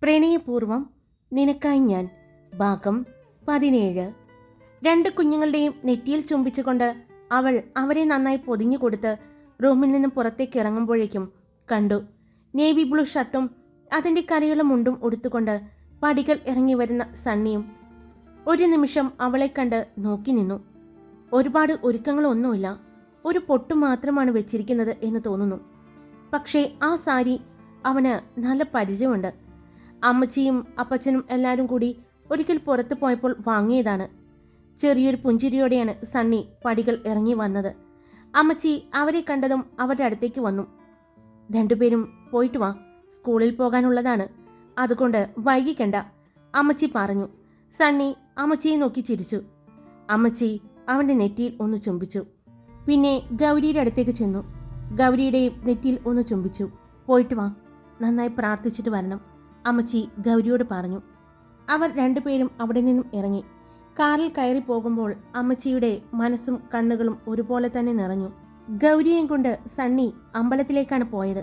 പ്രണയപൂർവം നിനക്കായി ഞാൻ ഭാഗം 17. രണ്ട് കുഞ്ഞുങ്ങളുടെയും നെറ്റിയിൽ ചുംബിച്ചുകൊണ്ട് അവൾ അവരെ നന്നായി പൊതിഞ്ഞു കൊടുത്ത് റൂമിൽ നിന്നും പുറത്തേക്ക് ഇറങ്ങുമ്പോഴേക്കും കണ്ടു നേവി ബ്ലൂ ഷർട്ടും അതിൻ്റെ കരയുള്ള മുണ്ടും ഉടുത്തുകൊണ്ട് പടികൾ ഇറങ്ങി വരുന്ന സണ്ണിയും. ഒരു നിമിഷം അവളെ കണ്ട് നോക്കി നിന്നു. ഒരുപാട് ഒരുക്കങ്ങളൊന്നുമില്ല, ഒരു പൊട്ടു മാത്രമാണ് വെച്ചിരിക്കുന്നത് എന്ന് തോന്നുന്നു. പക്ഷേ ആ സാരി അവന് നല്ല പരിചയമുണ്ട്. അമ്മച്ചിയും അപ്പച്ചനും എല്ലാവരും കൂടി ഒരിക്കൽ പുറത്തു പോയപ്പോൾ വാങ്ങിയതാണ്. ചെറിയൊരു പുഞ്ചിരിയോടെയാണ് സണ്ണി പടികൾ ഇറങ്ങി വന്നത്. അമ്മച്ചി അവരെ കണ്ടതും അവരുടെ അടുത്തേക്ക് വന്നു. രണ്ടുപേരും പോയിട്ട് വാ, സ്കൂളിൽ പോകാനുള്ളതാണ്, അതുകൊണ്ട് വൈകിക്കണ്ട, അമ്മച്ചി പറഞ്ഞു. സണ്ണി അമ്മച്ചിയെ നോക്കി ചിരിച്ചു. അമ്മച്ചി അവൻ്റെ നെറ്റിയിൽ ഒന്ന് ചുംബിച്ചു. പിന്നെ ഗൗരിയുടെ അടുത്തേക്ക് ചെന്നു. ഗൗരിയുടെയും നെറ്റിയിൽ ഒന്ന് ചുംബിച്ചു. പോയിട്ട് വാ, നന്നായി പ്രാർത്ഥിച്ചിട്ട് വരണം, അമ്മച്ചി ഗൗരിയോട് പറഞ്ഞു. അവർ രണ്ടുപേരും അവിടെ നിന്നും ഇറങ്ങി. കാറിൽ കയറി പോകുമ്പോൾ അമ്മച്ചിയുടെ മനസ്സും കണ്ണുകളും ഒരുപോലെ തന്നെ നിറഞ്ഞു. ഗൗരിയെയും കൊണ്ട് സണ്ണി അമ്പലത്തിലേക്കാണ് പോയത്.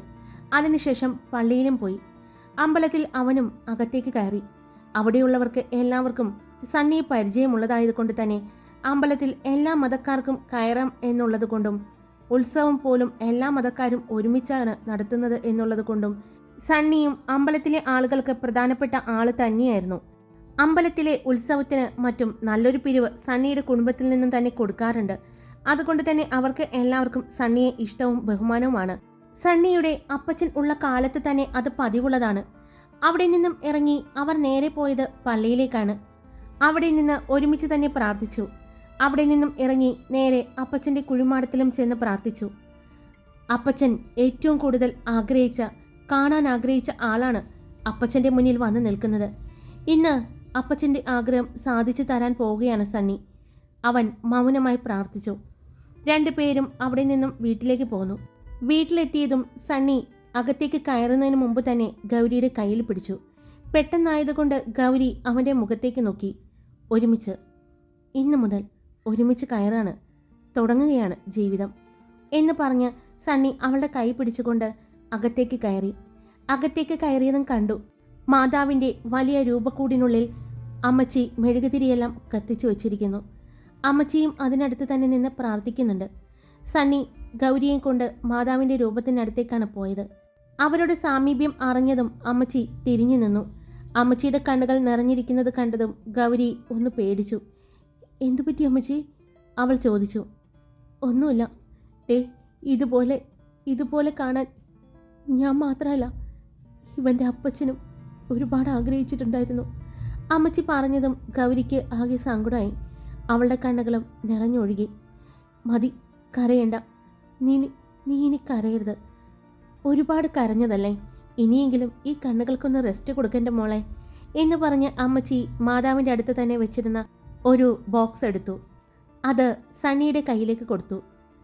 അതിനുശേഷം പള്ളിയിലും പോയി. അമ്പലത്തിൽ അവനും അകത്തേക്ക് കയറി. അവിടെയുള്ളവർക്ക് എല്ലാവർക്കും സണ്ണിയെ പരിചയമുള്ളതായതുകൊണ്ട് തന്നെ അമ്പലത്തിൽ എല്ലാ മതക്കാർക്കും കയറാം എന്നുള്ളത് കൊണ്ടും ഉത്സവം പോലും എല്ലാ മതക്കാരും ഒരുമിച്ചാണ് നടത്തുന്നത് എന്നുള്ളത് കൊണ്ടും സണ്ണിയും അമ്പലത്തിലെ ആളുകൾക്ക് പ്രധാനപ്പെട്ട ആള് തന്നെയായിരുന്നു. അമ്പലത്തിലെ ഉത്സവത്തിന് മറ്റും നല്ലൊരു പിരിവ് സണ്ണിയുടെ കുടുംബത്തിൽ നിന്നും തന്നെ കൊടുക്കാറുണ്ട്. അതുകൊണ്ട് തന്നെ അവർക്ക് എല്ലാവർക്കും സണ്ണിയെ ഇഷ്ടവും ബഹുമാനവുമാണ്. സണ്ണിയുടെ അപ്പച്ചൻ ഉള്ള കാലത്ത് തന്നെ അത് പതിവുള്ളതാണ്. അവിടെ നിന്നും ഇറങ്ങി അവർ നേരെ പോയത് പള്ളിയിലേക്കാണ്. അവിടെ നിന്ന് ഒരുമിച്ച് തന്നെ പ്രാർത്ഥിച്ചു. അവിടെ നിന്നും ഇറങ്ങി നേരെ അപ്പച്ചൻ്റെ കുഴിമാടത്തിലും ചെന്ന് പ്രാർത്ഥിച്ചു. അപ്പച്ചൻ ഏറ്റവും കൂടുതൽ കാണാൻ ആഗ്രഹിച്ച ആളാണ് അപ്പച്ചൻ്റെ മുന്നിൽ വന്ന് നിൽക്കുന്നത്. ഇന്ന് അപ്പച്ചൻ്റെ ആഗ്രഹം സാധിച്ചു തരാൻ പോവുകയാണ് സണ്ണി. അവൻ മൗനമായി പ്രാർത്ഥിച്ചു. രണ്ടുപേരും അവിടെ നിന്നും വീട്ടിലേക്ക് പോന്നു. വീട്ടിലെത്തിയതും സണ്ണി അകത്തേക്ക് കയറുന്നതിന് മുമ്പ് തന്നെ ഗൗരിയുടെ കയ്യിൽ പിടിച്ചു. പെട്ടെന്നായതുകൊണ്ട് ഗൗരി അവൻ്റെ മുഖത്തേക്ക് നോക്കി. ഒരുമിച്ച്, ഇന്നു മുതൽ ഒരുമിച്ച് കയറാണ്, തുടങ്ങുകയാണ് ജീവിതം എന്ന് പറഞ്ഞ് സണ്ണി അവളുടെ കൈ പിടിച്ചുകൊണ്ട് അകത്തേക്ക് കയറി. അകത്തേക്ക് കയറിയതും കണ്ടു മാതാവിൻ്റെ വലിയ രൂപക്കൂടിനുള്ളിൽ അമ്മച്ചി മെഴുകുതിരിയെല്ലാം കത്തിച്ചു വച്ചിരിക്കുന്നു. അമ്മച്ചിയും അതിനടുത്ത് തന്നെ നിന്ന് പ്രാർത്ഥിക്കുന്നുണ്ട്. സണ്ണി ഗൗരിയെയും കൊണ്ട് മാതാവിൻ്റെ രൂപത്തിനടുത്തേക്കാണ് പോയത്. അവരുടെ സാമീപ്യം അറിഞ്ഞതും അമ്മച്ചി തിരിഞ്ഞു നിന്നു. അമ്മച്ചിയുടെ കണ്ണുകൾ നിറഞ്ഞിരിക്കുന്നത് കണ്ടതും ഗൗരി ഒന്ന് പേടിച്ചു. എന്തു പറ്റി അമ്മച്ചി? അവൾ ചോദിച്ചു. ഒന്നുമില്ല, ഇതുപോലെ കാണാൻ ഞാൻ മാത്രമല്ല, ഇവൻ്റെ അപ്പച്ചനും ഒരുപാട് ആഗ്രഹിച്ചിട്ടുണ്ടായിരുന്നു. അമ്മച്ചി പറഞ്ഞതും ഗൗരിക്ക് ആകെ സങ്കടമായി. അവളുടെ കണ്ണുകളും നിറഞ്ഞൊഴുകി. മതി, കരയണ്ട, നീ ഇനി കരയരുത്. ഒരുപാട് കരഞ്ഞതല്ലേ, ഇനിയെങ്കിലും ഈ കണ്ണുകൾക്കൊന്ന് റെസ്റ്റ് കൊടുക്കേണ്ട മോളെ എന്ന് പറഞ്ഞ് അമ്മച്ചി മാതാവിൻ്റെ അടുത്ത് തന്നെ വെച്ചിരുന്ന ഒരു ബോക്സ് എടുത്തു. അത് സണ്ണിയുടെ കയ്യിലേക്ക് കൊടുത്തു.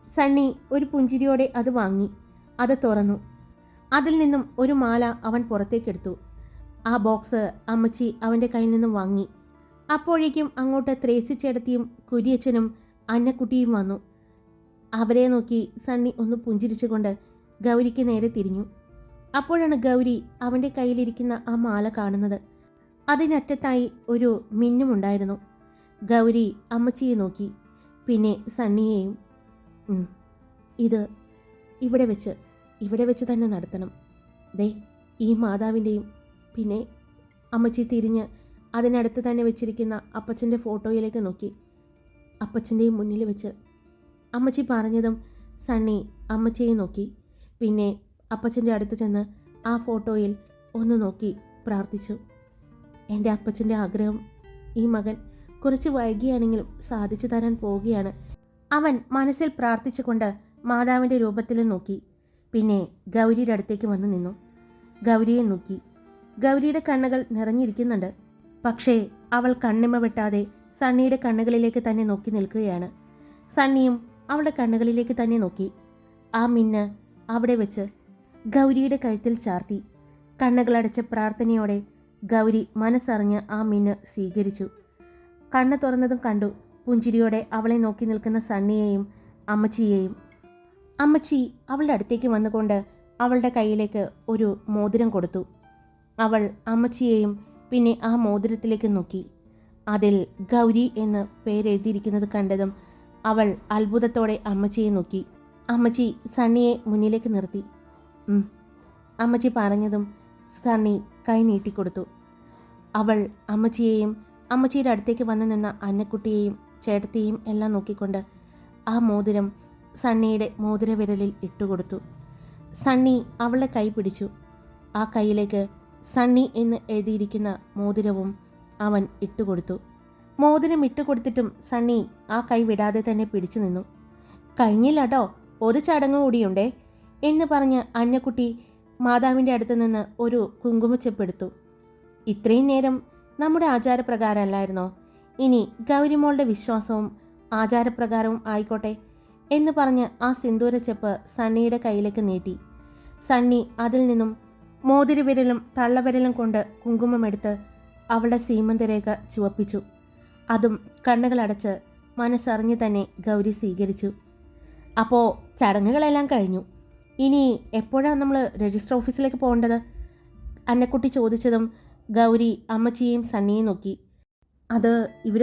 സണ്ണി ഒരു പുഞ്ചിരിയോടെ അത് വാങ്ങി. അത് തുറന്നു. അതിൽ നിന്നും ഒരു മാല അവൻ പുറത്തേക്കെടുത്തു. ആ ബോക്സ് അമ്മച്ചി അവൻ്റെ കയ്യിൽ നിന്നും വാങ്ങി. അപ്പോഴേക്കും അങ്ങോട്ട് ത്രേസിച്ചേടത്തിയും കുരിയച്ചനും അന്നക്കുട്ടിയും വന്നു. അവരെ നോക്കി സണ്ണി ഒന്ന് പുഞ്ചിരിച്ചുകൊണ്ട് ഗൗരിക്ക് നേരെ തിരിഞ്ഞു. അപ്പോഴാണ് ഗൗരി അവൻ്റെ കയ്യിലിരിക്കുന്ന ആ മാല കാണുന്നത്. അതിനറ്റത്തായി ഒരു മിന്നുമുണ്ടായിരുന്നു. ഗൗരി അമ്മച്ചിയെ നോക്കി, പിന്നെ സണ്ണിയെയും. ഇത് ഇവിടെ വെച്ച് തന്നെ നടത്തണം. ഈ മാതാവിൻ്റെയും പിന്നെ അമ്മച്ചി തിരിഞ്ഞ് അതിനടുത്ത് തന്നെ വെച്ചിരിക്കുന്ന അപ്പച്ചൻ്റെ ഫോട്ടോയിലേക്ക് നോക്കി. അപ്പച്ചൻ്റെയും മുന്നിൽ വെച്ച് അമ്മച്ചി പറഞ്ഞതും സണ്ണി അമ്മച്ചിയെ നോക്കി. പിന്നെ അപ്പച്ചൻ്റെ അടുത്ത് ചെന്ന് ആ ഫോട്ടോയിൽ ഒന്ന് നോക്കി പ്രാർത്ഥിച്ചു. എൻ്റെ അപ്പച്ചൻ്റെ ആഗ്രഹം ഈ മകൻ കുറച്ച് വൈകിയാണെങ്കിലും സാധിച്ചു തരാൻ പോവുകയാണ്. അവൻ മനസ്സിൽ പ്രാർത്ഥിച്ചുകൊണ്ട് മാതാവിൻ്റെ രൂപത്തിൽ നോക്കി. പിന്നെ ഗൗരിയുടെ അടുത്തേക്ക് വന്നു നിന്നു. ഗൗരിയെ നോക്കി. ഗൗരിയുടെ കണ്ണുകൾ നിറഞ്ഞിരിക്കുന്നുണ്ട്. പക്ഷേ അവൾ കണ്ണിമ വെട്ടാതെ സണ്ണിയുടെ കണ്ണുകളിലേക്ക് തന്നെ നോക്കി നിൽക്കുകയാണ്. സണ്ണിയും അവളുടെ കണ്ണുകളിലേക്ക് തന്നെ നോക്കി. ആ മിന്ന് അവിടെ വെച്ച് ഗൗരിയുടെ കഴുത്തിൽ ചാർത്തി. കണ്ണുകളടച്ച പ്രാർത്ഥനയോടെ ഗൗരി മനസ്സറിഞ്ഞ് ആ മിന്ന് സ്വീകരിച്ചു. കണ്ണ് തുറന്നതും കണ്ടു പുഞ്ചിരിയോടെ അവളെ നോക്കി നിൽക്കുന്ന സണ്ണിയെയും അമ്മച്ചിയെയും. അമ്മച്ചി അവളുടെ അടുത്തേക്ക് വന്നുകൊണ്ട് അവളുടെ കയ്യിലേക്ക് ഒരു മോതിരം കൊടുത്തു. അവൾ അമ്മച്ചിയെയും പിന്നെ ആ മോതിരത്തിലേക്ക് നോക്കി. അതിൽ ഗൗരി എന്ന് പേരെഴുതിയിരിക്കുന്നത് കണ്ടതും അവൾ അത്ഭുതത്തോടെ അമ്മച്ചിയെ നോക്കി. അമ്മച്ചി സണ്ണിയെ മുന്നിലേക്ക് നിർത്തി. അമ്മച്ചി പറഞ്ഞതും സണ്ണി കൈ നീട്ടിക്കൊടുത്തു. അവൾ അമ്മച്ചിയെയും അമ്മച്ചിയുടെ അടുത്തേക്ക് വന്നു നിന്ന അന്നക്കുട്ടിയെയും ചേട്ടത്തെയും എല്ലാം നോക്കിക്കൊണ്ട് ആ മോതിരം സണ്ണിയുടെ മോതിരവിരലിൽ ഇട്ടുകൊടുത്തു. സണ്ണി അവളുടെ കൈ പിടിച്ചു. ആ കൈയിലേക്ക് സണ്ണി എന്ന് എഴുതിയിരിക്കുന്ന മോതിരവും അവൻ ഇട്ടുകൊടുത്തു. മോതിരം ഇട്ടുകൊടുത്തിട്ടും സണ്ണി ആ കൈ വിടാതെ തന്നെ പിടിച്ചു നിന്നു. കഴിഞ്ഞില്ല കേട്ടോ, ഒരു ചടങ്ങ് കൂടിയുണ്ടേ എന്ന് പറഞ്ഞ് അന്നക്കുട്ടി മാതാവിൻ്റെ അടുത്ത് നിന്ന് ഒരു കുങ്കുമച്ചെപ്പെടുത്തു. ഇത്രയും നേരം നമ്മുടെ ആചാരപ്രകാരമല്ലായിരുന്നോ? ഇനി ഗൗരിമോളുടെ വിശ്വാസവും ആചാരപ്രകാരവും ആയിക്കോട്ടെ എന്ന് പറഞ്ഞ് ആ സിന്ദൂരച്ചെപ്പ് സണ്ണിയുടെ കയ്യിലേക്ക് നീട്ടി. സണ്ണി അതിൽ നിന്നും മോതിരവിരലും തള്ളവിരലും കൊണ്ട് കുങ്കുമമെടുത്ത് അവളുടെ സീമന്തരേഖ ചുവപ്പിച്ചു. അതും കണ്ണുകളടച്ച് മനസ്സറിഞ്ഞ് തന്നെ ഗൗരി സ്വീകരിച്ചു. അപ്പോൾ ചടങ്ങുകളെല്ലാം കഴിഞ്ഞു. ഇനി എപ്പോഴാണ് നമ്മൾ രജിസ്റ്റർ ഓഫീസിലേക്ക് പോകേണ്ടത്? അന്നക്കുട്ടി ചോദിച്ചതും ഗൗരി അമ്മച്ചിയെയും സണ്ണിയെയും നോക്കി. അത് ഇവർ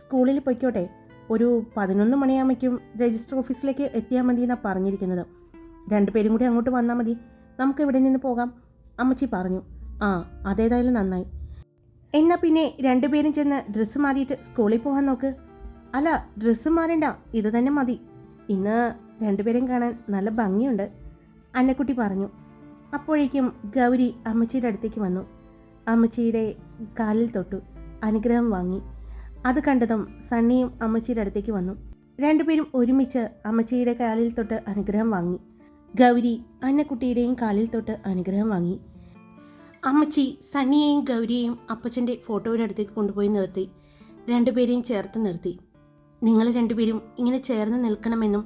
സ്കൂളിൽ പൊയ്ക്കോട്ടെ, ഒരു 11 മണിയാകുമ്പോഴേക്കും രജിസ്റ്റർ ഓഫീസിലേക്ക് എത്തിയാൽ മതി എന്നാണ് പറഞ്ഞിരിക്കുന്നത്. 2 പേരും കൂടി അങ്ങോട്ട് വന്നാൽ മതി, നമുക്ക് ഇവിടെ നിന്ന് പോകാം അമ്മച്ചി പറഞ്ഞു. ആ, അതേതായാലും നന്നായി. എന്നാൽ പിന്നെ 2 പേരും ചെന്ന് ഡ്രസ്സ് മാറിയിട്ട് സ്കൂളിൽ പോകാൻ നോക്ക്. അല്ല, ഡ്രസ്സ് മാറേണ്ട, ഇത് തന്നെ മതി. ഇന്ന് 2 പേരും കാണാൻ നല്ല ഭംഗിയുണ്ട് അന്നക്കുട്ടി പറഞ്ഞു. അപ്പോഴേക്കും ഗൗരി അമ്മച്ചിയുടെ അടുത്തേക്ക് വന്നു. അമ്മച്ചിയുടെ കാലിൽ തൊട്ടു അനുഗ്രഹം വാങ്ങി. അത് കണ്ടതും സണ്ണിയും അമ്മച്ചിയുടെ അടുത്തേക്ക് വന്നു. 2 പേരും ഒരുമിച്ച് അമ്മച്ചിയുടെ കാലിൽ തൊട്ട് അനുഗ്രഹം വാങ്ങി. ഗൗരി അന്നക്കുട്ടിയുടെയും കാലിൽ തൊട്ട് അനുഗ്രഹം വാങ്ങി. അമ്മച്ചി സണ്ണിയെയും ഗൗരിയെയും അപ്പച്ചൻ്റെ ഫോട്ടോയുടെ അടുത്തേക്ക് കൊണ്ടുപോയി നിർത്തി. 2 പേരെയും ചേർത്ത് നിർത്തി. നിങ്ങൾ 2 പേരും ഇങ്ങനെ ചേർന്ന് നിൽക്കണമെന്നും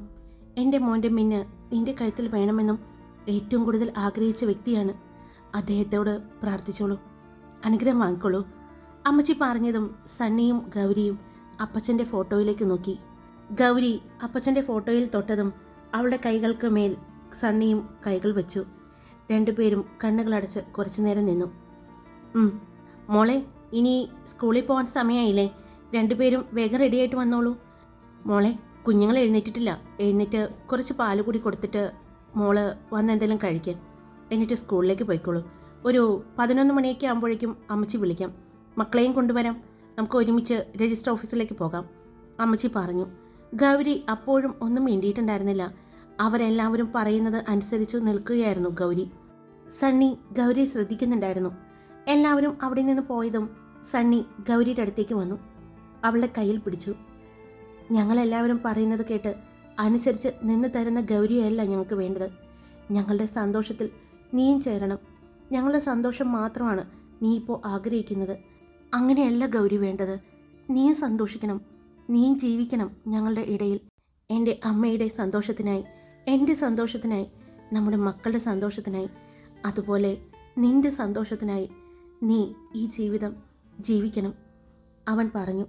എൻ്റെ മോൻ്റെ മിന്ന് നിൻ്റെ കഴുത്തിൽ വേണമെന്നും ഏറ്റവും കൂടുതൽ ആഗ്രഹിച്ച വ്യക്തിയാണ്. അദ്ദേഹത്തോട് പ്രാർത്ഥിച്ചോളൂ, അനുഗ്രഹം വാങ്ങിക്കോളൂ. അമ്മച്ചി പറഞ്ഞതും സണ്ണിയും ഗൗരിയും അപ്പച്ചൻ്റെ ഫോട്ടോയിലേക്ക് നോക്കി. ഗൗരി അപ്പച്ചൻ്റെ ഫോട്ടോയിൽ തൊട്ടതും അവളുടെ കൈകൾക്ക് മേൽ സണ്ണിയും കൈകൾ വെച്ചു. 2 പേരും കണ്ണുകളടച്ച് കുറച്ചു നേരം നിന്നു. മോളെ, ഇനി സ്കൂളിൽ പോകാൻ സമയമായില്ലേ? 2 പേരും വേഗം റെഡിയായിട്ട് വന്നോളൂ. മോളെ, കുഞ്ഞുങ്ങൾ എഴുന്നേറ്റിട്ടില്ല. എഴുന്നേറ്റ് കുറച്ച് പാല് കൂടി കൊടുത്തിട്ട് മോള് വന്ന് എന്തെങ്കിലും കഴിക്കാം, എന്നിട്ട് സ്കൂളിലേക്ക് പോയിക്കോളൂ. ഒരു 11 മണിയൊക്കെ ആകുമ്പോഴേക്കും അമ്മച്ചി വിളിക്കാം. മക്കളെയും കൊണ്ടുവരാം, നമുക്ക് ഒരുമിച്ച് രജിസ്റ്റർ ഓഫീസിലേക്ക് പോകാം അമ്മച്ചി പറഞ്ഞു. ഗൗരി അപ്പോഴും ഒന്നും മിണ്ടിയിട്ടുണ്ടായിരുന്നില്ല. അവരെല്ലാവരും പറയുന്നത് അനുസരിച്ച് നിൽക്കുകയായിരുന്നു ഗൗരി. സണ്ണി ഗൗരിയെ ശ്രദ്ധിക്കുന്നുണ്ടായിരുന്നു. എല്ലാവരും അവിടെ നിന്ന് പോയതും സണ്ണി ഗൗരിയുടെ അടുത്തേക്ക് വന്നു. അവളുടെ കയ്യിൽ പിടിച്ചു. ഞങ്ങളെല്ലാവരും പറയുന്നത് കേട്ട് അനുസരിച്ച് നിന്ന് തരുന്ന ഗൗരിയല്ല ഞങ്ങൾക്ക് വേണ്ടത്. ഞങ്ങളുടെ സന്തോഷത്തിൽ നീയും ചേരണം. ഞങ്ങളുടെ സന്തോഷം മാത്രമാണ് നീ ഇപ്പോൾ ആഗ്രഹിക്കുന്നത്. അങ്ങനെയല്ല ഗൗരി വേണ്ടത്. നീയും സന്തോഷിക്കണം, നീയും ജീവിക്കണം ഞങ്ങളുടെ ഇടയിൽ. എൻ്റെ അമ്മയുടെ സന്തോഷത്തിനായി, എൻ്റെ സന്തോഷത്തിനായി, നമ്മുടെ മക്കളുടെ സന്തോഷത്തിനായി, അതുപോലെ നിൻ്റെ സന്തോഷത്തിനായി നീ ഈ ജീവിതം ജീവിക്കണം അവൻ പറഞ്ഞു.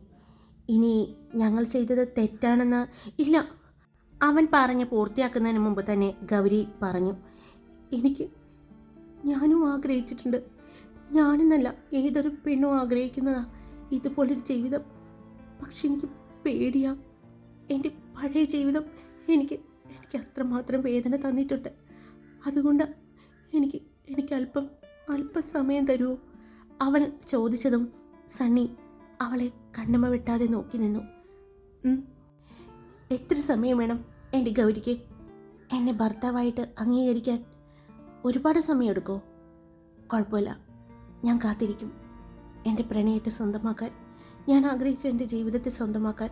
ഇനി ഞങ്ങൾ ചെയ്തത് തെറ്റാണെന്ന് ഇല്ല, അവൻ പറഞ്ഞ് പൂർത്തിയാക്കുന്നതിന് മുമ്പ് തന്നെ ഗൗരി പറഞ്ഞു. ഞാനും ആഗ്രഹിച്ചിട്ടുണ്ട്. ഞാനെന്നല്ല, ഏതൊരു പെണ്ണും ആഗ്രഹിക്കുന്നതാ ഇതുപോലൊരു ജീവിതം. പക്ഷെ എനിക്ക് പേടിയാ. എൻ്റെ പഴയ ജീവിതം എനിക്ക് അത്രമാത്രം വേദന തന്നിട്ടുണ്ട്. അതുകൊണ്ട് എനിക്ക് അല്പം സമയം തരുമോ? അവൻ ചോദിച്ചതും സണ്ണി അവളെ കണ്ണുമ വെട്ടാതെ നോക്കി നിന്നു. എത്ര സമയം വേണം എൻ്റെ ഗൗരിക്ക് എന്നെ ഭർത്താവായിട്ട് അംഗീകരിക്കാൻ? ഒരുപാട് സമയം എടുക്കുമോ? കുഴപ്പമില്ല, ഞാൻ കാത്തിരിക്കും. എൻ്റെ പ്രണയത്തെ സ്വന്തമാക്കാൻ, ഞാൻ ആഗ്രഹിച്ച എൻ്റെ ജീവിതത്തെ സ്വന്തമാക്കാൻ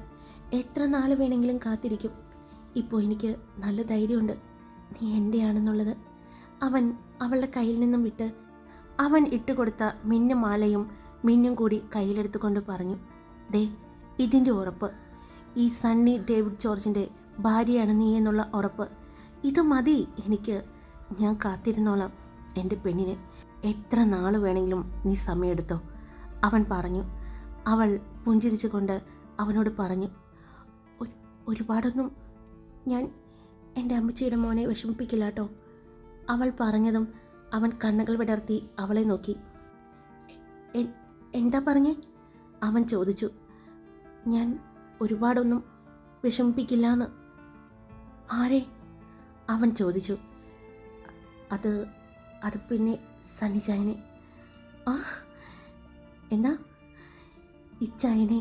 എത്ര നാൾ വേണമെങ്കിലും കാത്തിരിക്കും. ഇപ്പോൾ എനിക്ക് നല്ല ധൈര്യമുണ്ട് നീ എൻ്റെയാണെന്നുള്ളത്. അവൻ അവളുടെ കയ്യിൽ നിന്നും വിട്ട് അവൻ ഇട്ടുകൊടുത്ത മിന്നുമാലയും മിന്നും കൂടി കയ്യിലെടുത്തുകൊണ്ട് പറഞ്ഞു. ദേ, ഇതിൻ്റെ ഉറപ്പ്, ഈ സണ്ണി ഡേവിഡ് ജോർജിൻ്റെ ഭാര്യയാണ് നീ എന്നുള്ള ഉറപ്പ്, ഇത് മതി എനിക്ക്. ഞാൻ കാത്തിരുന്നോളാം എൻ്റെ പെണ്ണിനെ. എത്ര നാൾ വേണമെങ്കിലും നീ സമയമെടുത്തോ അവൻ പറഞ്ഞു. അവൾ പുഞ്ചിരിച്ചുകൊണ്ട് അവനോട് പറഞ്ഞു. ഒരുപാടൊന്നും ഞാൻ എൻ്റെ അമ്മച്ചിയുടെ മോനെ വിഷമിപ്പിക്കില്ല കേട്ടോ അവൾ പറഞ്ഞതും അവൻ കണ്ണുകൾ വിടർത്തി അവളെ നോക്കി. എന്താ പറഞ്ഞേ? അവൻ ചോദിച്ചു. ഞാൻ ഒരുപാടൊന്നും വിഷമിപ്പിക്കില്ലാന്ന്. ആരെ? അവൻ ചോദിച്ചു. അത് അത് പിന്നെ സണ്ണിച്ചായനെ. ആ, എന്നാ? ഇച്ചായനെ.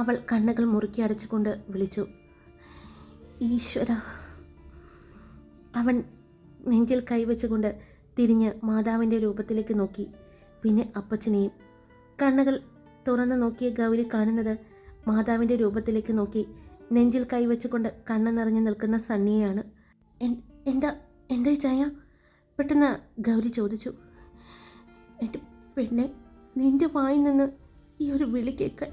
അവൾ കണ്ണുകൾ മുറുക്കി അടച്ചുകൊണ്ട് വിളിച്ചു. ഈശ്വര. അവൻ നെഞ്ചിൽ കൈവച്ചുകൊണ്ട് തിരിഞ്ഞ് മാതാവിൻ്റെ രൂപത്തിലേക്ക് നോക്കി. പിന്നെ അപ്പച്ചനെയും. കണ്ണുകൾ തുറന്നു നോക്കിയ ഗൗരി കാണുന്നത് മാതാവിൻ്റെ രൂപത്തിലേക്ക് നോക്കി നെഞ്ചിൽ കൈവച്ചുകൊണ്ട് കണ്ണ് നിറഞ്ഞു നിൽക്കുന്ന സണ്ണിയെയാണ്. എന്താ എന്താ ചായ? പെട്ടെന്ന് ഗൗരി ചോദിച്ചു. എൻ്റെ പെണ്ണെ, നിൻ്റെ വായിൽ നിന്ന് ഈ ഒരു വിളി കേൾക്കാൻ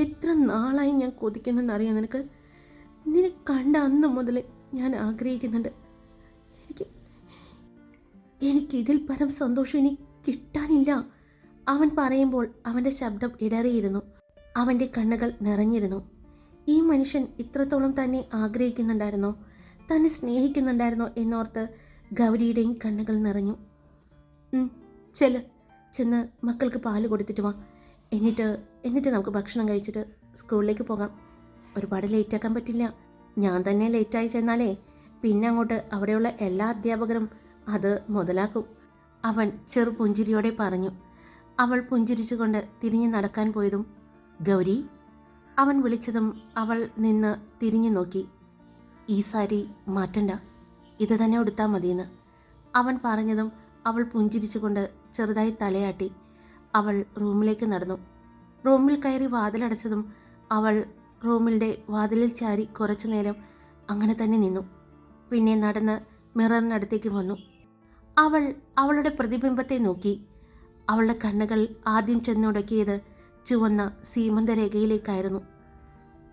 എത്ര നാളായി ഞാൻ കൊതിക്കുന്നെന്നറിയാം നിനക്ക്. നിന്നെ കണ്ട അന്ന് മുതൽ ഞാൻ ആഗ്രഹിക്കുന്നുണ്ട്. എനിക്കിതിൽ പരം സന്തോഷം ഇനി കിട്ടാനില്ല. അവൻ പറയുമ്പോൾ അവൻ്റെ ശബ്ദം ഇടറിയിരുന്നു. അവൻ്റെ കണ്ണുകൾ നിറഞ്ഞിരുന്നു. ഈ മനുഷ്യൻ ഇത്രത്തോളം തന്നെ ആഗ്രഹിക്കുന്നുണ്ടായിരുന്നോ, തന്നെ സ്നേഹിക്കുന്നുണ്ടായിരുന്നോ എന്നോർത്ത് ഗൗരിയുടെയും കണ്ണുകൾ നിറഞ്ഞു. ചെന്ന് മക്കൾക്ക് പാല് കൊടുത്തിട്ട് വാ. എന്നിട്ട് നമുക്ക് ഭക്ഷണം കഴിച്ചിട്ട് സ്കൂളിലേക്ക് പോകാം. ഒരുപാട് ലേറ്റാക്കാൻ പറ്റില്ല. ഞാൻ തന്നെ ലേറ്റായി ചെന്നാലേ പിന്നെ അങ്ങോട്ട് അവിടെയുള്ള എല്ലാ അധ്യാപകരും അത് മുതലാക്കും. അവൻ ചെറുപുഞ്ചിരിയോടെ പറഞ്ഞു. അവൾ പുഞ്ചിരിച്ചുകൊണ്ട് തിരിഞ്ഞു നടക്കാൻ പോയതും ഗൗരി അവൻ വിളിച്ചതും അവൾ നിന്ന് തിരിഞ്ഞു നോക്കി. ഈ സാരി മാറ്റണ്ട, ഇത് തന്നെ ഉടുത്താൽ മതിയെന്ന് അവൻ പറഞ്ഞതും അവൾ പുഞ്ചിരിച്ചുകൊണ്ട് ചെറുതായി തലയാട്ടി. അവൾ റൂമിലേക്ക് നടന്നു. റൂമിൽ കയറി വാതിലടച്ചതും അവൾ റൂമിൻ്റെ വാതിലിൽ ചാരി കുറച്ചു നേരം അങ്ങനെ തന്നെ നിന്നു. പിന്നെ നടന്ന് മിററിനടുത്തേക്ക് വന്നു. അവൾ അവളുടെ പ്രതിബിംബത്തെ നോക്കി. അവളുടെ കണ്ണുകൾ ആദ്യം ചെന്നുടക്കിയത് ചുവന്ന സീമന്തരേഖയിലേക്കായിരുന്നു.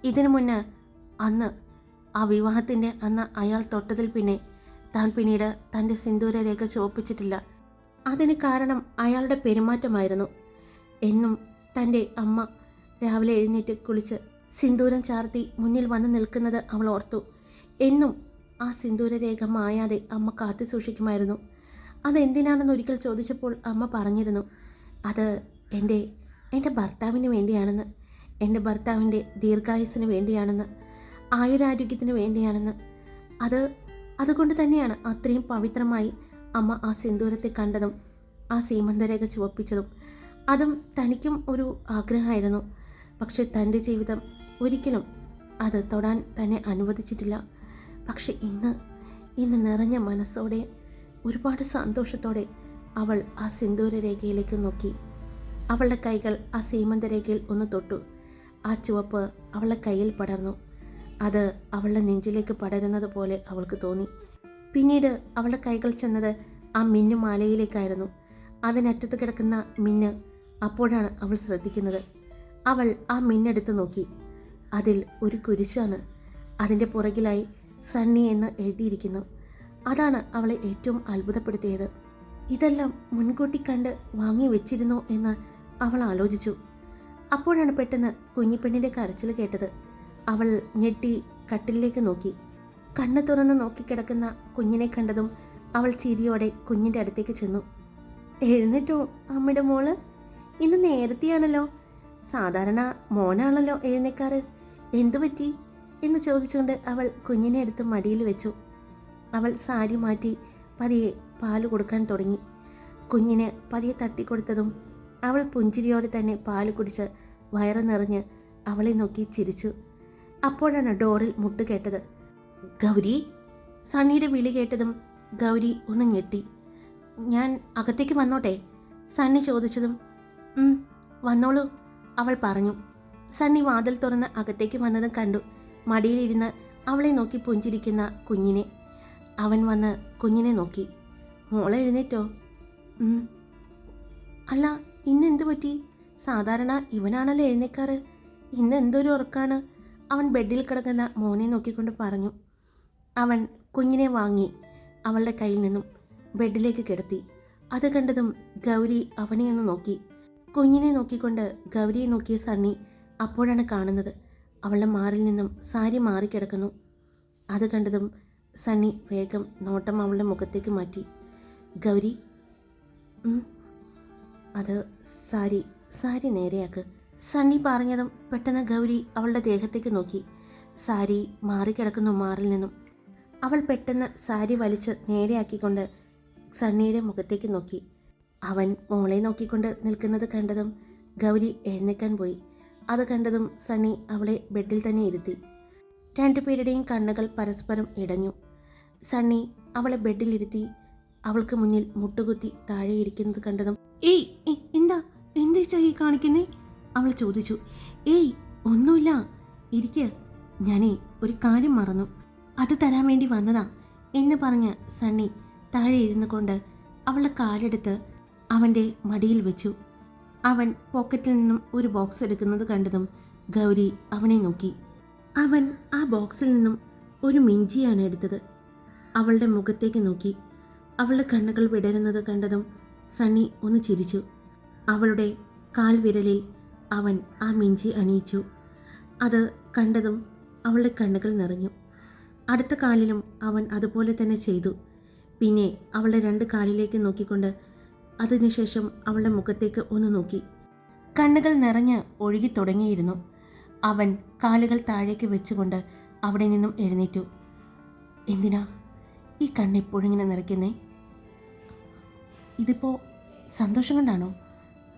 ഇതിനു മുന്നേ അന്ന് ആ വിവാഹത്തിൻ്റെ അന്ന് അയാൾ തൊട്ടതിൽ പിന്നെ താൻ പിന്നീട് തൻ്റെ സിന്ദൂരരേഖ ചുവപ്പിച്ചിട്ടില്ല. അതിന് കാരണം അയാളുടെ പെരുമാറ്റമായിരുന്നു. എന്നും തൻ്റെ അമ്മ രാവിലെ എഴുന്നേറ്റ് കുളിച്ച് സിന്ദൂരം ചാർത്തി മുന്നിൽ വന്ന് നിൽക്കുന്നത് അവൾ ഓർത്തു. എന്നും ആ സിന്ദൂരരേഖ മായാതെ അമ്മ കാത്തു സൂക്ഷിക്കുമായിരുന്നു. അതെന്തിനാണെന്ന് ഒരിക്കൽ ചോദിച്ചപ്പോൾ അമ്മ പറഞ്ഞിരുന്നു, അത് എൻ്റെ ഭർത്താവിന് വേണ്ടിയാണെന്ന്, എൻ്റെ ഭർത്താവിൻ്റെ ദീർഘായുസ്സിന് വേണ്ടിയാണെന്ന്, ആയുരാരോഗ്യത്തിന് വേണ്ടിയാണെന്ന്. അതുകൊണ്ട് തന്നെയാണ് അത്രയും പവിത്രമായി അമ്മ ആ സിന്ദൂരത്തെ കണ്ടതും ആ സീമന്തരേഖ ചുവപ്പിച്ചതും. അതും തനിക്കും ഒരു ആഗ്രഹമായിരുന്നു. പക്ഷെ തൻ്റെ ജീവിതം ഒരിക്കലും അത് തൊടാൻ തന്നെ അനുവദിച്ചിട്ടില്ല. പക്ഷെ ഇന്ന് നിറഞ്ഞ മനസ്സോടെ ഒരുപാട് സന്തോഷത്തോടെ അവൾ ആ സിന്ദൂരരേഖയിലേക്ക് നോക്കി. അവളുടെ കൈകൾ ആ സീമന്തരേഖയിൽ ഒന്ന് തൊട്ടു. ആ ചുവപ്പ് അവളുടെ കയ്യിൽ പടർന്നു. അത് അവളുടെ നെഞ്ചിലേക്ക് പടരുന്നത് പോലെ അവൾക്ക് തോന്നി. പിന്നീട് അവളുടെ കൈകൾ ചെന്നത് ആ മിന്നുമാലയിലേക്കായിരുന്നു. അതിനറ്റത്ത് കിടക്കുന്ന മിന്ന്. അപ്പോഴാണ് അവൾ ശ്രദ്ധിക്കുന്നത്. അവൾ ആ മിന്നെടുത്ത് നോക്കി. അതിൽ ഒരു കുരിശാണ്. അതിൻ്റെ പുറകിലായി സണ്ണി എന്ന് എഴുതിയിരിക്കുന്നു. അതാണ് അവളെ ഏറ്റവും അത്ഭുതപ്പെടുത്തിയത്. ഇതെല്ലാം മുൻകൂട്ടി കണ്ട് വാങ്ങി വെച്ചിരുന്നോ എന്ന് അവൾ ആലോചിച്ചു. അപ്പോഴാണ് പെട്ടെന്ന് കുഞ്ഞിപ്പെണ്ണിൻ്റെ കരച്ചിൽ കേട്ടത്. അവൾ ഞെട്ടി കട്ടിലേക്ക് നോക്കി. കണ്ണ് തുറന്ന് നോക്കിക്കിടക്കുന്ന കുഞ്ഞിനെ കണ്ടതും അവൾ ചിരിയോടെ കുഞ്ഞിൻ്റെ അടുത്തേക്ക് ചെന്നു. എഴുന്നേറ്റോ അമ്മയുടെ മോള്? ഇന്ന് നേരത്തെയാണല്ലോ. സാധാരണ മോനാണല്ലോ എഴുന്നേക്കാറ്. എന്തു പറ്റി എന്ന് ചോദിച്ചുകൊണ്ട് അവൾ കുഞ്ഞിനെ എടുത്ത് മടിയിൽ വെച്ചു. അവൾ സാരി മാറ്റി പതിയെ പാല് കൊടുക്കാൻ തുടങ്ങി. കുഞ്ഞിന് പതിയെ തട്ടിക്കൊടുത്തതും അവൾ പുഞ്ചിരിയോടെ തന്നെ പാല് കുടിച്ച് വയറ് നിറഞ്ഞ് അവളെ നോക്കി ചിരിച്ചു. അപ്പോഴാണ് ഡോറിൽ മുട്ട് കേട്ടത്. ഗൗരി! സണ്ണിയുടെ വിളി കേട്ടതും ഗൗരി ഒന്ന് ഞെട്ടി. ഞാൻ അകത്തേക്ക് വന്നോട്ടെ? സണ്ണി ചോദിച്ചതും വന്നോളൂ അവൾ പറഞ്ഞു. സണ്ണി വാതിൽ തുറന്ന് അകത്തേക്ക് വന്നതും കണ്ടു മടിയിലിരുന്ന് അവളെ നോക്കി പുഞ്ചിരിക്കുന്ന കുഞ്ഞിനെ. അവൻ വന്ന് കുഞ്ഞിനെ നോക്കി. മോളെ എഴുന്നേറ്റോ? അല്ല, ഇന്ന് എന്തു പറ്റി? സാധാരണ ഇവനാണല്ലോ എഴുന്നേക്കാറ്. ഇന്ന് എന്തൊരു ഉറക്കാണ്? അവൻ ബെഡിൽ കിടക്കുന്ന മോനെ നോക്കിക്കൊണ്ട് പറഞ്ഞു. അവൻ കുഞ്ഞിനെ വാങ്ങി അവളുടെ കയ്യിൽ നിന്നും ബെഡിലേക്ക് കിടത്തി. അത് കണ്ടതും ഗൗരി അവനെയൊന്ന് നോക്കി. കുഞ്ഞിനെ നോക്കിക്കൊണ്ട് ഗൗരിയെ നോക്കിയ സണ്ണി അപ്പോഴാണ് കാണുന്നത് അവളുടെ മാറിൽ നിന്നും സാരി മാറിക്കിടക്കുന്നു. അത് കണ്ടതും സണ്ണി വേഗം നോട്ടം അവളുടെ മുഖത്തേക്ക് മാറ്റി. ഗൗരി, അത് സാരി സാരി നേരെയാക്ക്. സണ്ണി പറഞ്ഞതും പെട്ടെന്ന് ഗൗരി അവളുടെ ദേഹത്തേക്ക് നോക്കി. സാരി മാറിക്കിടക്കുന്നു മാറിൽ നിന്നും. അവൾ പെട്ടെന്ന് സാരി വലിച്ച് നേരെയാക്കിക്കൊണ്ട് സണ്ണിയുടെ മുഖത്തേക്ക് നോക്കി. അവൻ മോളെ നോക്കിക്കൊണ്ട് നിൽക്കുന്നത് കണ്ടതും ഗൗരി എഴുന്നേക്കാൻ പോയി. അത് കണ്ടതും സണ്ണി അവളെ ബെഡിൽ തന്നെ ഇരുത്തി. രണ്ടുപേരുടെയും കണ്ണുകൾ പരസ്പരം ഇടഞ്ഞു. സണ്ണി അവളെ ബെഡിലിരുത്തി അവൾക്ക് മുന്നിൽ മുട്ടുകുത്തി താഴെ ഇരിക്കുന്നത് കണ്ടതും ഏയ് എന്താ എന്താ ഈ കാണിക്കുന്നേ? അവൾ ചോദിച്ചു. ഏയ് ഒന്നുമില്ല, ഇരിക്ക്, ഞാനേ ഒരു കാര്യം മറന്നു, അത് തരാൻ വേണ്ടി വന്നതാ എന്ന് പറഞ്ഞ് സണ്ണി താഴെ ഇരുന്നു കൊണ്ട് അവളുടെ കാലെടുത്ത് അവൻ്റെ മടിയിൽ വെച്ചു. അവൻ പോക്കറ്റിൽ നിന്നും ഒരു ബോക്സ് എടുക്കുന്നത് കണ്ടതും ഗൗരി അവനെ നോക്കി. അവൻ ആ ബോക്സിൽ നിന്നും ഒരു മിഞ്ചിയാണ് എടുത്തത്. അവളുടെ മുഖത്തേക്ക് നോക്കി. അവളുടെ കണ്ണുകൾ വിടരുന്നത് കണ്ടതും സണ്ണി ഒന്ന് ചിരിച്ചു. അവളുടെ കാൽവിരലിൽ അവൻ ആ മിഞ്ചി അണിയിച്ചു. അത് കണ്ടതും അവളുടെ കണ്ണുകൾ നിറഞ്ഞു. അടുത്ത കാലിലും അവൻ അതുപോലെ തന്നെ ചെയ്തു. പിന്നെ അവളുടെ 2 കാലിലേക്ക് നോക്കിക്കൊണ്ട് അതിനുശേഷം അവളുടെ മുഖത്തേക്ക് ഒന്ന് നോക്കി. കണ്ണുകൾ നിറഞ്ഞ് ഒഴുകി തുടങ്ങിയിരുന്നു. അവൻ കാലുകൾ താഴേക്ക് വെച്ചുകൊണ്ട് അവിടെ നിന്നും എഴുന്നേറ്റു. എന്തിനാ ഈ കണ്ണെപ്പോഴും ഇങ്ങനെ നിറയ്ക്കുന്നേ? ഇതിപ്പോൾ സന്തോഷം കൊണ്ടാണോ?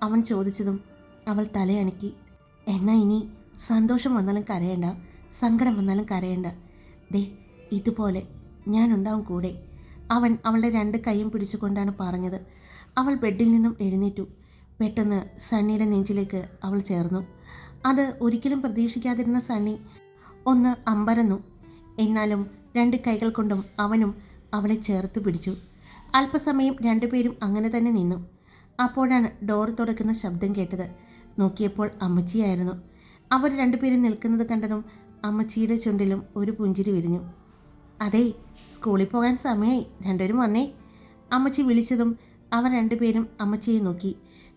അവൻ ചോദിച്ചതും അവൾ തലയണക്കി. എന്നാൽ ഇനി സന്തോഷം വന്നാലും കരയണ്ട, സങ്കടം വന്നാലും കരയണ്ട. ദേ ഇതുപോലെ ഞാനുണ്ടാവും കൂടെ. അവൻ അവളുടെ 2 കൈയും പിടിച്ചുകൊണ്ടാണ് പറഞ്ഞത്. അവൾ ബെഡിൽ നിന്നും എഴുന്നേറ്റു. പെട്ടെന്ന് സണ്ണിയുടെ നെഞ്ചിലേക്ക് അവൾ ചേർന്നു. അത് ഒരിക്കലും പ്രതീക്ഷിക്കാതിരുന്ന സണ്ണി ഒന്ന് അമ്പരന്നു. എന്നാലും 2 കൈകൾ കൊണ്ടും അവനും അവളെ ചേർത്ത് പിടിച്ചു. അല്പസമയം 2 പേരും അങ്ങനെ തന്നെ നിന്നു. അപ്പോഴാണ് ഡോർ തുറക്കുന്ന ശബ്ദം കേട്ടത്. നോക്കിയപ്പോൾ അമ്മച്ചിയായിരുന്നു. അവർ 2 പേരും നിൽക്കുന്നത് കണ്ടതും അമ്മച്ചിയുടെ ചുണ്ടിലും ഒരു പുഞ്ചിരി വിരിഞ്ഞു. അതേ, സ്കൂളിൽ പോകാൻ സമയമായി, 2 പേരും വന്നേ. അമ്മച്ചി വിളിച്ചതും അവർ 2 പേരും അമ്മച്ചിയെ നോക്കി.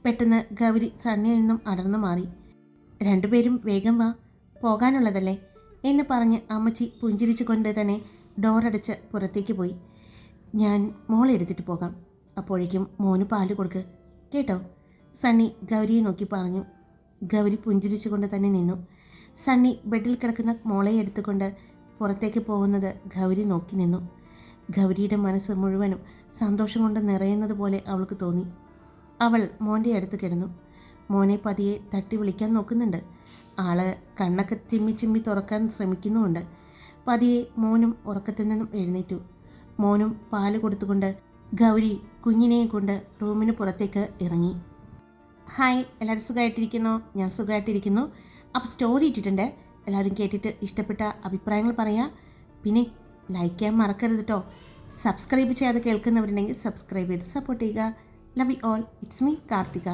പെട്ടെന്ന് ഗൗരി സണ്ണിയിൽ നിന്നും അടർന്നു മാറി. 2 പേരും വേഗം വാ, പോകാനുള്ളതല്ലേ എന്ന് പറഞ്ഞ് അമ്മച്ചി പുഞ്ചിരിച്ചു കൊണ്ട് തന്നെ ഡോറടച്ച് പുറത്തേക്ക് പോയി. ഞാൻ മോളെ എടുത്തിട്ട് പോകാം, അപ്പോഴേക്കും മോന് പാല് കൊടുക്ക് കേട്ടോ, സണ്ണി ഗൗരിയെ നോക്കി പറഞ്ഞു. ഗൗരി പുഞ്ചിരിച്ചു കൊണ്ട് തന്നെ നിന്നു. സണ്ണി ബെഡിൽ കിടക്കുന്ന മോളെ എടുത്തുകൊണ്ട് പുറത്തേക്ക് പോകുന്നത് ഗൗരി നോക്കി നിന്നു. ഗൗരിയുടെ മനസ്സ് മുഴുവനും സന്തോഷം കൊണ്ട് നിറയുന്നത് പോലെ അവൾക്ക് തോന്നി. അവൾ മോൻ്റെ അടുത്ത് കിടന്നു. മോനെ പതിയെ തട്ടി വിളിക്കാൻ നോക്കുന്നുണ്ട്. ആള് കണ്ണൊക്കെ ചിമ്മി ചിമ്മി തുറക്കാൻ ശ്രമിക്കുന്നുമുണ്ട്. പതിയെ മോനും ഉറക്കത്തിൽ നിന്നും എഴുന്നേറ്റു. മോനും പാല് കൊടുത്തുകൊണ്ട് ഗൗരി കുഞ്ഞിനെയും കൊണ്ട് റൂമിന് പുറത്തേക്ക് ഇറങ്ങി. ഹായ്, എല്ലാവരും സുഖമായിട്ടിരിക്കുന്നു? ഞാൻ സുഖമായിട്ടിരിക്കുന്നു. അപ്പോൾ സ്റ്റോറി ഇട്ടിട്ടുണ്ട്, എല്ലാവരും കേട്ടിട്ട് ഇഷ്ടപ്പെട്ട അഭിപ്രായങ്ങൾ പറയാം. പിന്നെ ലൈക്ക് ചെയ്യാൻ മറക്കരുത് കേട്ടോ. സബ്സ്ക്രൈബ് ചെയ്യാതെ കേൾക്കുന്നവരുണ്ടെങ്കിൽ സബ്സ്ക്രൈബ് ചെയ്ത് സപ്പോർട്ട് ചെയ്യുക. Love you all. It's me Karthika.